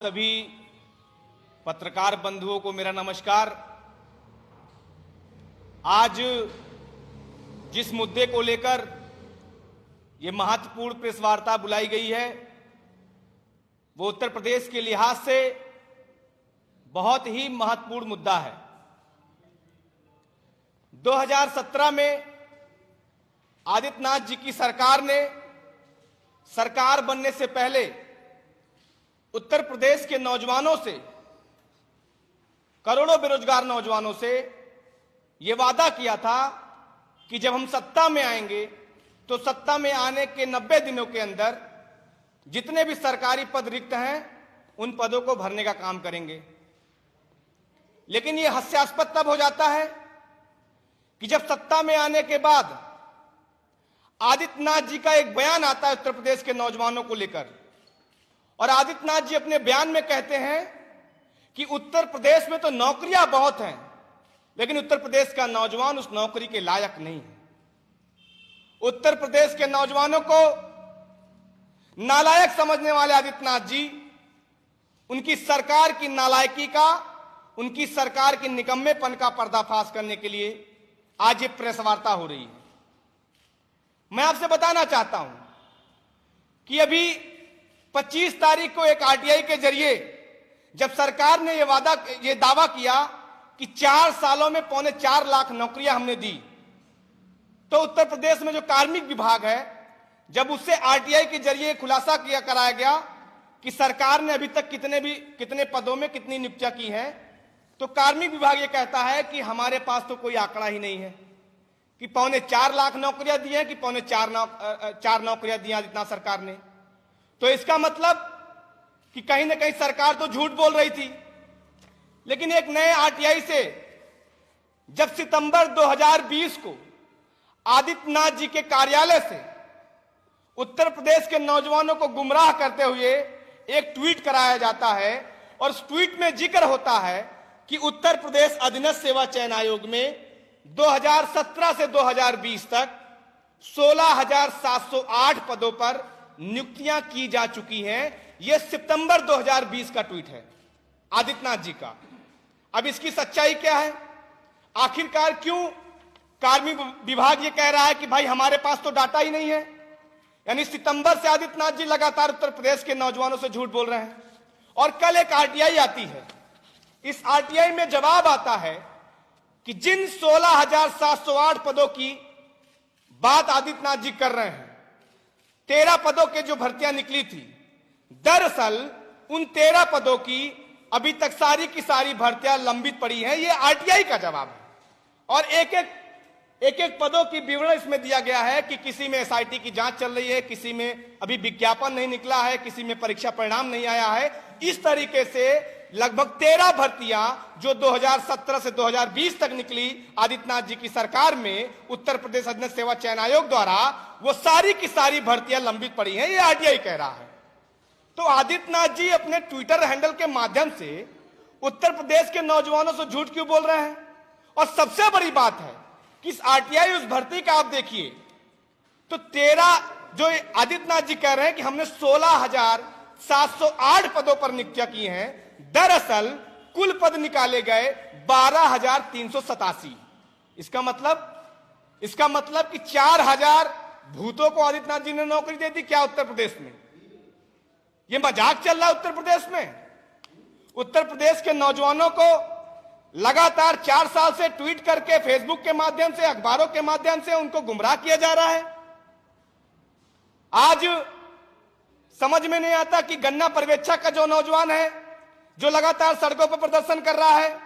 सभी पत्रकार बंधुओं को मेरा नमस्कार। आज जिस मुद्दे को लेकर ये महत्वपूर्ण प्रेस वार्ता बुलाई गई है वो उत्तर प्रदेश के लिहाज से बहुत ही महत्वपूर्ण मुद्दा है। 2017 में आदित्यनाथ जी की सरकार ने सरकार बनने से पहले उत्तर प्रदेश के नौजवानों से, करोड़ों बेरोजगार नौजवानों से यह वादा किया था कि जब हम सत्ता में आएंगे तो सत्ता में आने के 90 दिनों के अंदर जितने भी सरकारी पद रिक्त हैं उन पदों को भरने का काम करेंगे। लेकिन यह हास्यास्पद तब हो जाता है कि जब सत्ता में आने के बाद आदित्यनाथ जी का एक बयान आता है उत्तर प्रदेश के नौजवानों को लेकर, और आदित्यनाथ जी अपने बयान में कहते हैं कि उत्तर प्रदेश में तो नौकरियां बहुत हैं लेकिन उत्तर प्रदेश का नौजवान उस नौकरी के लायक नहीं है। उत्तर प्रदेश के नौजवानों को नालायक समझने वाले आदित्यनाथ जी उनकी सरकार की नालायकी का, उनकी सरकार के निकम्मेपन का पर्दाफाश करने के लिए आज ये प्रेस वार्ता हो रही है। मैं आपसे बताना चाहता हूं कि अभी 25 तारीख को एक आरटीआई के जरिए जब सरकार ने ये दावा किया कि 4 सालों में 4.25 लाख नौकरियां हमने दी, तो उत्तर प्रदेश में जो कार्मिक विभाग है, जब उससे आरटीआई के जरिए खुलासा कराया गया कि सरकार ने अभी तक कितने पदों में कितनी नियुक्तियां की हैं, तो कार्मिक विभाग ये कहता है कि हमारे पास तो कोई आंकड़ा ही नहीं है कि 4.25 लाख नौकरियां दी हैं कि 4.25 नौकरियां दी आदित्यनाथ सरकार ने। तो इसका मतलब कि कहीं ना कहीं सरकार तो झूठ बोल रही थी। लेकिन एक नए आरटीआई से जब सितंबर 2020 को आदित्यनाथ जी के कार्यालय से उत्तर प्रदेश के नौजवानों को गुमराह करते हुए एक ट्वीट कराया जाता है और उस ट्वीट में जिक्र होता है कि उत्तर प्रदेश अधीनस्थ सेवा चयन आयोग में 2017 से 2020 तक 16,708 पदों पर नियुक्तियां की जा चुकी हैं। यह सितंबर 2020 का ट्वीट है आदित्यनाथ जी का। अब इसकी सच्चाई क्या है? आखिरकार क्यों कार्मिक विभाग ये कह रहा है कि भाई हमारे पास तो डाटा ही नहीं है? यानी सितंबर से आदित्यनाथ जी लगातार उत्तर प्रदेश के नौजवानों से झूठ बोल रहे हैं। और कल एक आरटीआई आती है, इस आरटीआई में जवाब आता है कि जिन 16,708 पदों की बात आदित्यनाथ जी कर रहे हैं, 13 पदों के जो भर्तियां निकली थी, दरअसल उन 13 पदों की अभी तक सारी की सारी भर्तियां लंबित पड़ी हैं। ये आरटीआई का जवाब है। और एक एक पदों की विवरण इसमें दिया गया है कि किसी में एसआईटी की जांच चल रही है, किसी में अभी विज्ञापन नहीं निकला है, किसी में परीक्षा परिणाम नहीं आया है। इस तरीके से लगभग 13 भर्तियां जो 2017 से 2020 तक निकली आदित्यनाथ जी की सरकार में उत्तर प्रदेश अधीनस्थ सेवा चयन आयोग द्वारा, वो सारी की सारी भर्तियां लंबित पड़ी हैं, ये आरटीआई कह रहा है। तो आदित्यनाथ जी अपने ट्विटर हैंडल के माध्यम से उत्तर प्रदेश के नौजवानों से झूठ क्यों बोल रहे हैं? और सबसे बड़ी बात है कि इस आरटीआई उस भर्ती का आप देखिए तो 13 जो आदित्यनाथ जी कह रहे हैं कि हमने 16,708 पदों पर नियुक्तियां की हैं, दरअसल कुल पद निकाले गए 12,387। इसका मतलब कि 4,000 भूतों को आदित्यनाथ जी ने नौकरी दे दी क्या उत्तर प्रदेश में? ये मजाक चल रहा है उत्तर प्रदेश में। उत्तर प्रदेश के नौजवानों को लगातार 4 साल से ट्वीट करके, फेसबुक के माध्यम से, अखबारों के माध्यम से उनको गुमराह किया जा रहा है। आज समझ में नहीं आता कि गन्ना पर्यवेक्षक का जो नौजवान है जो लगातार सड़कों पर प्रदर्शन कर रहा है,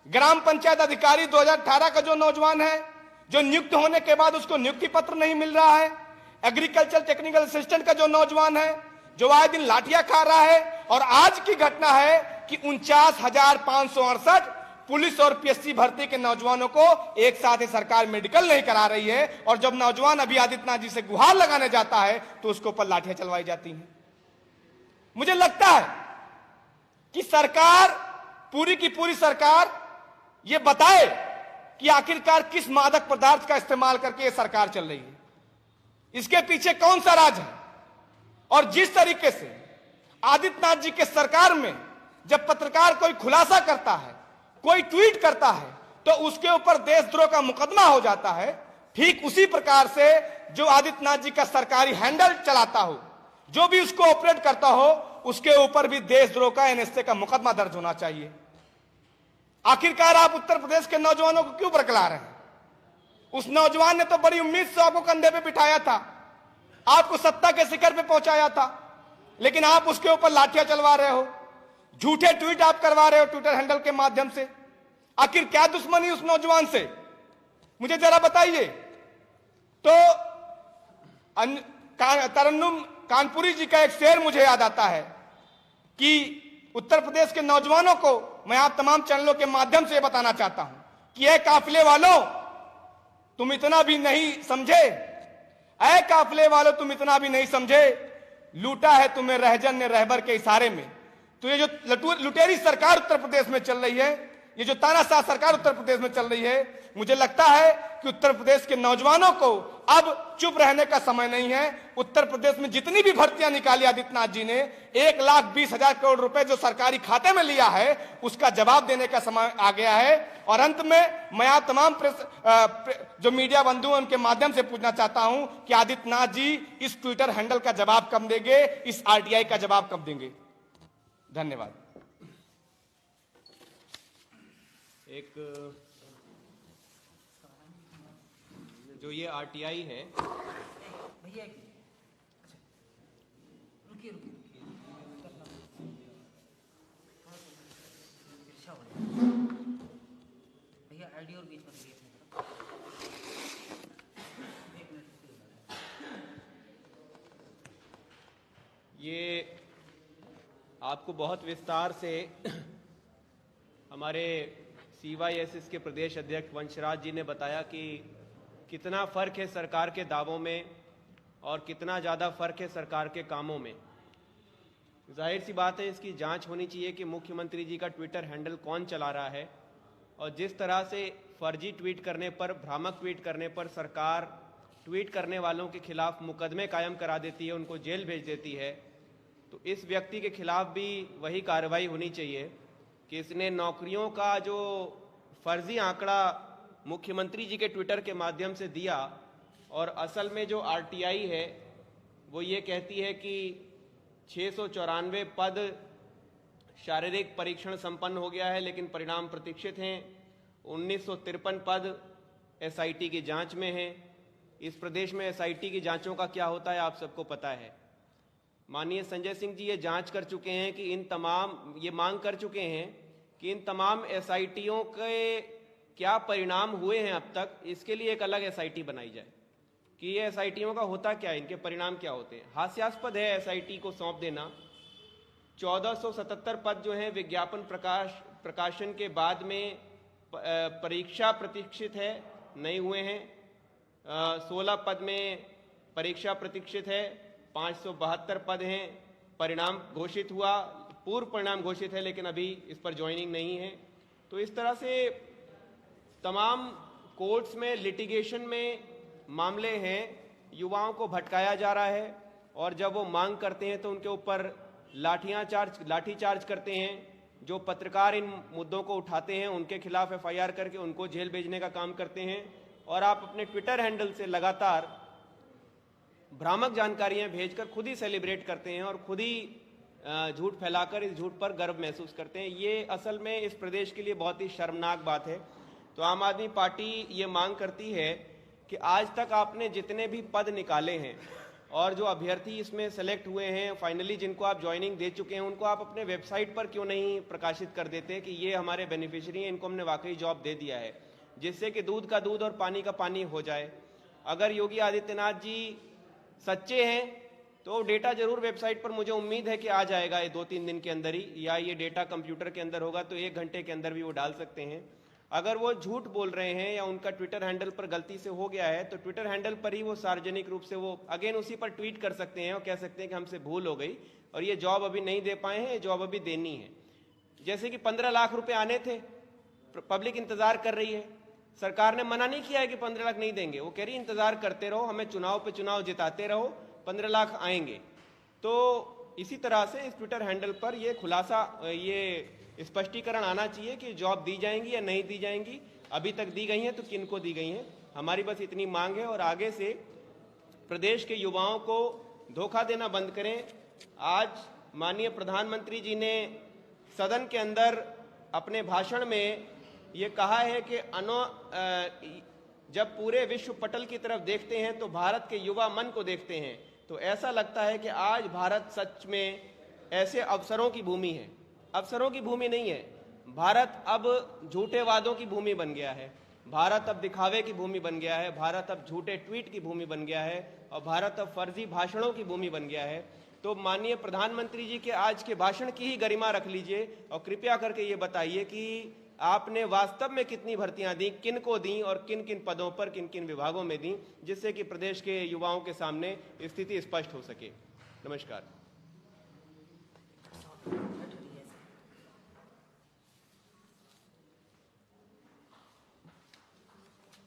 ग्राम पंचायत अधिकारी 2018 का जो नौजवान है जो नियुक्त होने के बाद उसको नियुक्ति पत्र नहीं मिल रहा है, एग्रीकल्चर टेक्निकल असिस्टेंट का जो नौजवान है जो आए दिन लाठियां खा रहा है, और आज की घटना है कि 49,568 पुलिस और पीएससी भर्ती के नौजवानों को एक साथ ही सरकार मेडिकल नहीं करा रही है। और जब नौजवान अभी आदित्यनाथ जी से गुहार लगाने जाता है तो उसके ऊपर लाठियां चलवाई जाती हैं। मुझे लगता है कि सरकार, पूरी की पूरी सरकार ये बताए कि आखिरकार किस मादक पदार्थ का इस्तेमाल करके ये सरकार चल रही है, इसके पीछे कौन सा राज है। और जिस तरीके से आदित्यनाथ जी के सरकार में जब पत्रकार कोई खुलासा करता है, कोई ट्वीट करता है, तो उसके ऊपर देशद्रोह का मुकदमा हो जाता है। ठीक उसी प्रकार से जो आदित्यनाथ जी का सरकारी हैंडल चलाता हो, जो भी उसको ऑपरेट करता हो, उसके ऊपर भी देशद्रोह का, एनएसए का मुकदमा दर्ज होना चाहिए। आखिरकार आप उत्तर प्रदेश के नौजवानों को क्यों बरकला रहे हैं? उस नौजवान ने तो बड़ी उम्मीद से आपको कंधे पे बिठाया था, आपको सत्ता के शिखर पे पहुंचाया था, लेकिन आप उसके ऊपर लाठियां चलवा रहे हो, झूठे ट्वीट आप करवा रहे हो ट्विटर हैंडल के माध्यम से। आखिर क्या दुश्मनी उस नौजवान से, मुझे जरा बताइए। तो तरन्नुम कानपुरी जी का एक शेर मुझे याद आता है कि उत्तर प्रदेश के नौजवानों को मैं आप तमाम चैनलों के माध्यम से बताना चाहता हूं कि ऐ काफिले वालों, तुम इतना भी नहीं समझे, ऐ काफिले वालों तुम इतना भी नहीं समझे, लूटा है तुम्हें रहजन ने रहबर के इशारे में। तो ये जो लुटेरी सरकार उत्तर प्रदेश में चल रही है, ये जो तानाशाह सरकार उत्तर प्रदेश में चल रही है, मुझे लगता है कि उत्तर प्रदेश के नौजवानों को अब चुप रहने का समय नहीं है। उत्तर प्रदेश में जितनी भी भर्तियां निकाली आदित्यनाथ जी ने, 1,20,000 करोड़ रुपए जो सरकारी खाते में लिया है, उसका जवाब देने का समय आ गया है। और अंत में मैं आप तमाम जो मीडिया बंधु हैं उनके माध्यम से पूछना चाहता हूं कि आदित्यनाथ जी इस ट्विटर हैंडल का जवाब कब देंगे, इस आरटीआई का जवाब कब देंगे? धन्यवाद। एक जो ये आरटीआई है, भैया रुकिए भैया आईडी और बीच में रखिए। ये आपको बहुत विस्तार से हमारे CYSS के प्रदेश अध्यक्ष वंशराज जी ने बताया कि कितना फर्क है सरकार के दावों में और कितना ज़्यादा फर्क है सरकार के कामों में। जाहिर सी बात है, इसकी जांच होनी चाहिए कि मुख्यमंत्री जी का ट्विटर हैंडल कौन चला रहा है। और जिस तरह से फर्जी ट्वीट करने पर, भ्रामक ट्वीट करने पर सरकार ट्वीट करने वालों के खिलाफ मुकदमे कायम करा देती है, उनको जेल भेज देती है, तो इस व्यक्ति के खिलाफ भी वही कार्रवाई होनी चाहिए कि इसने नौकरियों का जो फर्जी आंकड़ा मुख्यमंत्री जी के ट्विटर के माध्यम से दिया, और असल में जो आरटीआई है वो ये कहती है कि 694 पद शारीरिक परीक्षण संपन्न हो गया है, लेकिन परिणाम प्रतीक्षित हैं। 1953 पद एसआईटी की जांच में हैं। इस प्रदेश में एसआईटी की जांचों का क्या होता है आप सबको पता है। माननीय संजय सिंह जी ये जांच कर चुके हैं कि ये मांग कर चुके हैं कि इन तमाम एसआईटीओं के क्या परिणाम हुए हैं अब तक, इसके लिए एक अलग एसआईटी बनाई जाए कि ये एसआईटीओं का होता क्या है, इनके परिणाम क्या होते हैं। हास्यास्पद है एसआईटी को सौंप देना। 1477 पद जो हैं विज्ञापन प्रकाशन के बाद में परीक्षा प्रतीक्षित है, नहीं हुए हैं। 16 पद में परीक्षा प्रतीक्षित है, 572 पद हैं, परिणाम घोषित हुआ, पूर्व परिणाम घोषित है, लेकिन अभी इस पर ज्वाइनिंग नहीं है। तो इस तरह से तमाम कोर्ट्स में, लिटिगेशन में मामले हैं, युवाओं को भटकाया जा रहा है, और जब वो मांग करते हैं तो उनके ऊपर लाठीचार्ज करते हैं। जो पत्रकार इन मुद्दों को उठाते हैं उनके खिलाफ एफआईआर करके उनको जेल भेजने का काम करते हैं। और आप अपने ट्विटर हैंडल से लगातार भ्रामक जानकारियां भेजकर खुद ही सेलिब्रेट करते हैं और खुद ही झूठ फैलाकर इस झूठ पर गर्व महसूस करते हैं। ये असल में इस प्रदेश के लिए बहुत ही शर्मनाक बात है। तो आम आदमी पार्टी ये मांग करती है कि आज तक आपने जितने भी पद निकाले हैं और जो अभ्यर्थी इसमें सेलेक्ट हुए हैं, फाइनली जिनको आप ज्वाइनिंग दे चुके हैं, उनको आप अपने वेबसाइट पर क्यों नहीं प्रकाशित कर देते कि ये हमारे बेनिफिशियरी हैं, इनको हमने वाकई जॉब दे दिया है, जिससे कि दूध का दूध और पानी का पानी हो जाए। अगर योगी आदित्यनाथ जी सच्चे हैं तो डेटा जरूर वेबसाइट पर, मुझे उम्मीद है कि आ जाएगा ये 2-3 दिन के अंदर ही, या ये डेटा कंप्यूटर के अंदर होगा तो 1 घंटे के अंदर भी वो डाल सकते हैं। अगर वो झूठ बोल रहे हैं या उनका ट्विटर हैंडल पर गलती से हो गया है तो ट्विटर हैंडल पर ही वो सार्वजनिक रूप से वो अगेन उसी पर ट्वीट कर सकते हैं और कह सकते हैं कि हमसे भूल हो गई और ये जॉब अभी नहीं दे पाए हैं, ये जॉब अभी देनी है। जैसे कि 15 लाख रुपए आने थे, पब्लिक इंतजार कर रही है, सरकार ने मना नहीं किया है कि 15 लाख नहीं देंगे, वो कह रही इंतजार करते रहो, हमें चुनाव पे चुनाव जिताते रहो, 15 लाख आएंगे। तो इसी तरह से इस ट्विटर हैंडल पर ये खुलासा, ये स्पष्टीकरण आना चाहिए कि जॉब दी जाएंगी या नहीं दी जाएंगी, अभी तक दी गई हैं तो किन को दी गई हैं। हमारी बस इतनी मांग है और आगे से प्रदेश के युवाओं को धोखा देना बंद करें। आज माननीय प्रधानमंत्री जी ने सदन के अंदर अपने भाषण में ये कहा है कि जब पूरे विश्व पटल की तरफ देखते हैं तो भारत के युवा मन को देखते हैं, तो ऐसा लगता है कि आज भारत सच में ऐसे अवसरों की भूमि है। अवसरों की भूमि नहीं है, भारत अब झूठे वादों की भूमि बन गया है, भारत अब दिखावे की भूमि बन गया है, भारत अब झूठे ट्वीट की भूमि बन गया है और भारत अब फर्जी भाषणों की भूमि बन गया है। तो माननीय प्रधानमंत्री जी के आज के भाषण की ही गरिमा रख लीजिए और कृपया करके ये बताइए कि आपने वास्तव में कितनी भर्तियां दी, किन को दी और किन किन पदों पर, किन किन विभागों में दी, जिससे कि प्रदेश के युवाओं के सामने स्थिति स्पष्ट हो सके। नमस्कार।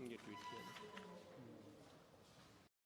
ये ट्वीट किया।